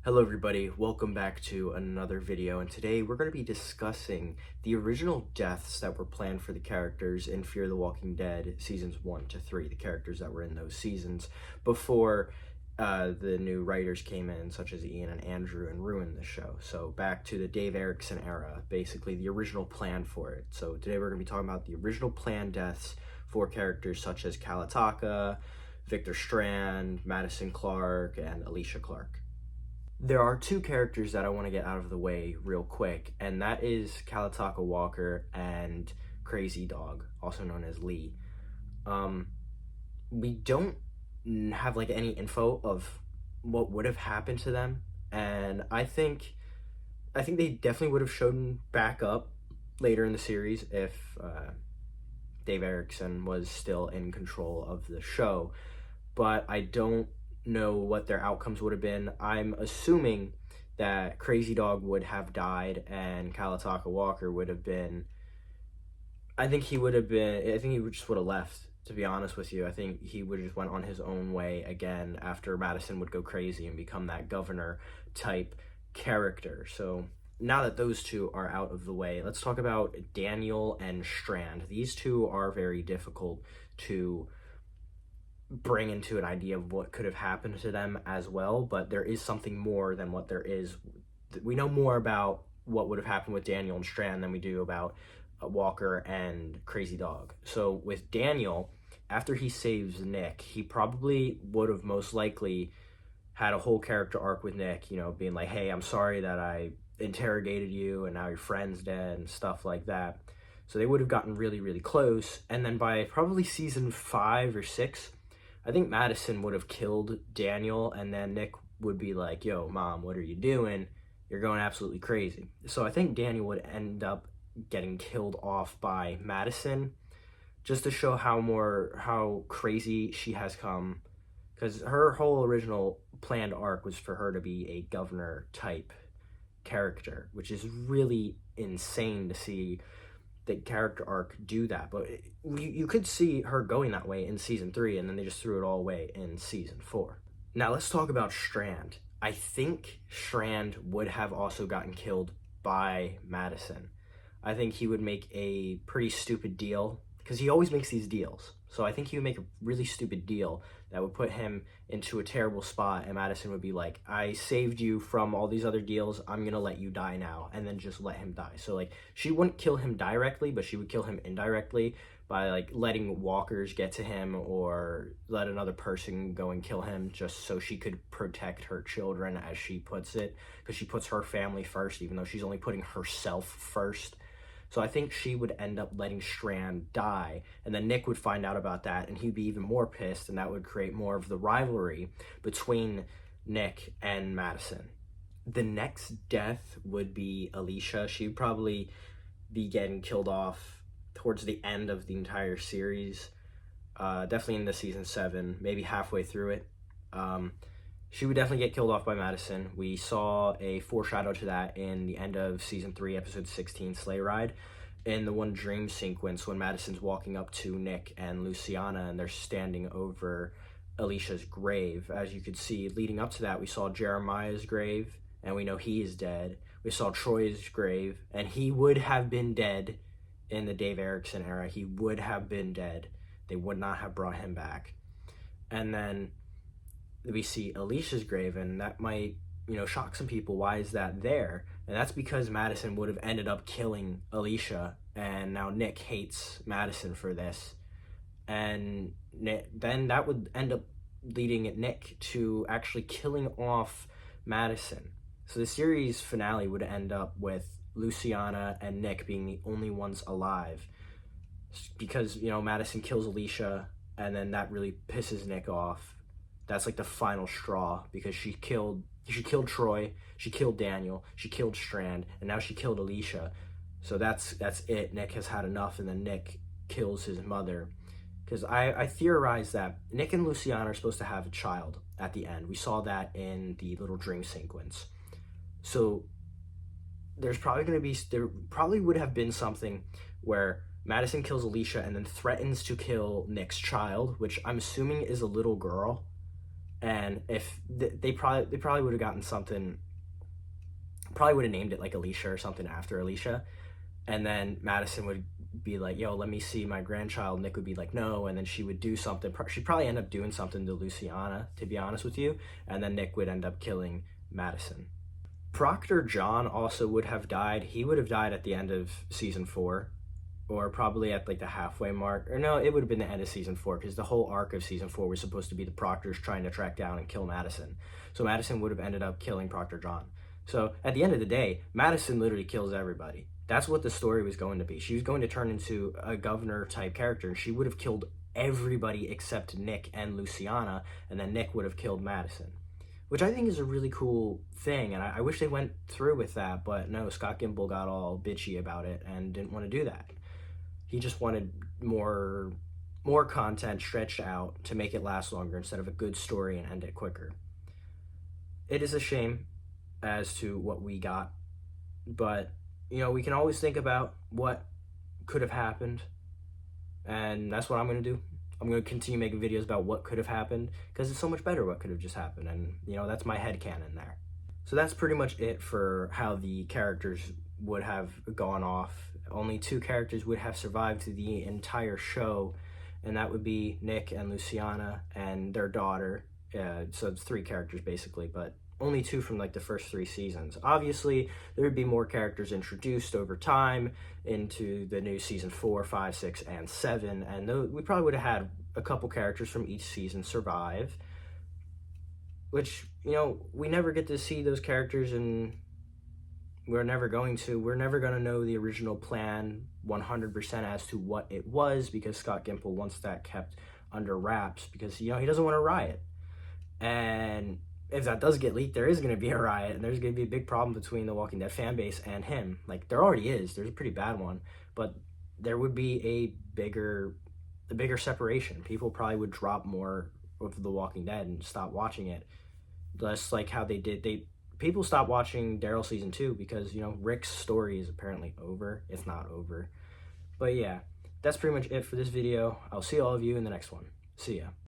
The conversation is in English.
Hello everybody, welcome back to another video, and today we're going to be discussing the original deaths that were planned for the characters in Fear the Walking Dead seasons 1 to 3, the characters that were in those seasons before the new writers came in, such as Ian and Andrew, and ruined the show. So back to the Dave Erickson era, basically the original plan for it. So today we're going to be talking about the original planned deaths for characters such as Kalataka, Victor Strand, Madison Clark, and Alicia Clark. There are two characters that I want to get out of the way real quick, and that is Kalataka Walker and Crazy Dog, also known as Lee. We don't have like any info of what would have happened to them, and I think they definitely would have shown back up later in the series if Dave Erickson was still in control of the show, but I don't know what their outcomes would have been. I'm assuming that Crazy Dog would have died and Kalataka Walker would have been. I think he just would have left, to be honest with you. I think he would have just went on his own way again after Madison would go crazy and become that governor type character. So now that those two are out of the way, let's talk about Daniel and Strand. These two are very difficult to bring into an idea of what could have happened to them as well, but there is something more than what there is. We know more about what would have happened with Daniel and Strand than we do about Walker and Crazy Dog. So with Daniel, after he saves Nick, he probably would have most likely had a whole character arc with Nick, being like, hey, I'm sorry that I interrogated you and now your friend's dead and stuff like that. So they would have gotten really, really close, and then by probably season 5 or 6, I think Madison would have killed Daniel, and then Nick would be like, yo, Mom, what are you doing? You're going absolutely crazy. So I think Daniel would end up getting killed off by Madison, just to show how crazy she has come, because her whole original planned arc was for her to be a governor type character, which is really insane to see the character arc do that. But you could see her going that way in season 3, and then they just threw it all away in season 4. Now let's talk about Strand. I think Strand would have also gotten killed by Madison. I think he would make a pretty stupid deal, because he always makes these deals. So I think he would make a really stupid deal that would put him into a terrible spot, and Madison would be like, I saved you from all these other deals, I'm gonna let you die now, and then just let him die. So like, she wouldn't kill him directly, but she would kill him indirectly by like letting walkers get to him, or let another person go and kill him, just so she could protect her children, as she puts it, because she puts her family first, even though she's only putting herself first. So I think she would end up letting Strand die, and then Nick would find out about that, and he'd be even more pissed, and that would create more of the rivalry between Nick and Madison. The next death would be Alicia. She'd probably be getting killed off towards the end of the entire series, definitely into season 7, maybe halfway through it. She would definitely get killed off by Madison. We saw a foreshadow to that in the end of season 3, episode 16, Sleigh Ride, in the one dream sequence when Madison's walking up to Nick and Luciana, and they're standing over Alicia's grave. As you could see, leading up to that, we saw Jeremiah's grave, and we know he is dead. We saw Troy's grave, and he would have been dead in the Dave Erickson era. He would have been dead. They would not have brought him back. And then we see Alicia's grave, and that might, shock some people. Why is that there? And that's because Madison would have ended up killing Alicia, and now Nick hates Madison for this. And then that would end up leading Nick to actually killing off Madison. So the series finale would end up with Luciana and Nick being the only ones alive, because, Madison kills Alicia, and then that really pisses Nick off. That's like the final straw, because she killed Troy, she killed Daniel, she killed Strand, and now she killed Alicia. So that's it. Nick has had enough, and then Nick kills his mother. Because I theorize that Nick and Luciana are supposed to have a child at the end. We saw that in the little dream sequence. So there probably would have been something where Madison kills Alicia and then threatens to kill Nick's child, which I'm assuming is a little girl. And if they probably would have gotten something, probably would have named it like Alicia or something after Alicia, and then Madison would be like, yo, let me see my grandchild. Nick would be like, no, and then she would do something. She'd probably end up doing something to Luciana, to be honest with you, and then Nick would end up killing Madison. Proctor John also would have died. He would have died at the end of season 4, or probably at like the halfway mark. Or no, it would have been the end of season 4, because the whole arc of season 4 was supposed to be the Proctors trying to track down and kill Madison. So Madison would have ended up killing Proctor John. So at the end of the day, Madison literally kills everybody. That's what the story was going to be. She was going to turn into a governor type character, and she would have killed everybody except Nick and Luciana, and then Nick would have killed Madison, which I think is a really cool thing, and I wish they went through with that, but no, Scott Gimple got all bitchy about it and didn't want to do that. He just wanted more content stretched out to make it last longer instead of a good story and end it quicker. It is a shame as to what we got, but we can always think about what could have happened, and that's what I'm going to do. I'm going to continue making videos about what could have happened, because it's so much better what could have just happened, and that's my headcanon there. So that's pretty much it for how the characters would have gone off. Only 2 characters would have survived the entire show, and that would be Nick and Luciana and their daughter. So it's 3 characters basically, but only 2 from like the first 3 seasons. Obviously, there would be more characters introduced over time into the new season 4, 5, 6, and 7, and we probably would have had a couple characters from each season survive, which, we never get to see those characters, and we're never going to know the original plan 100% as to what it was, because Scott Gimple wants that kept under wraps, because, he doesn't want a riot. And if that does get leaked, there is going to be a riot, and there's going to be a big problem between the Walking Dead fan base and him. Like, there already is. There's a pretty bad one, but there would be a bigger separation. People probably would drop more of The Walking Dead and stop watching it. Just like how they did. People stopped watching Daryl season 2 because, Rick's story is apparently over. It's not over. But yeah, that's pretty much it for this video. I'll see all of you in the next one. See ya.